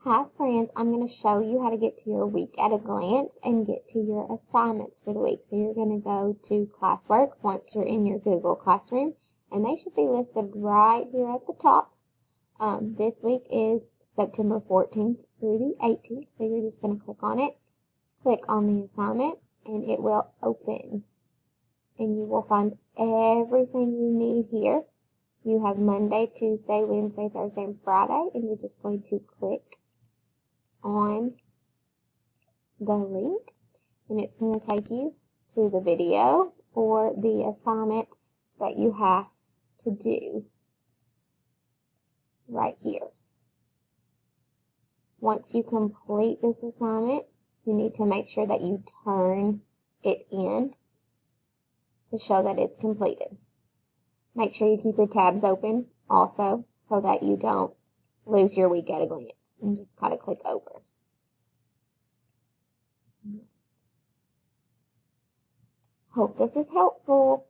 Hi friends, I'm going to show you how to get to your week at a glance and get to your assignments for the week. So you're going to go to classwork once you're in your Google Classroom, and they should be listed right here at the top. This week is September 14th through the 18th, so you're just going to click on it, click on the assignment, and it will open. And you will find everything you need here. You have Monday, Tuesday, Wednesday, Thursday, and Friday, and you're just going to click on the link, and it's going to take you to the video or the assignment that you have to do right here. Once you complete this assignment, you need to make sure that you turn it in to show that it's completed. Make sure you keep your tabs open also so that you don't lose your week at a glance, and just kind of click over. Hope this is helpful.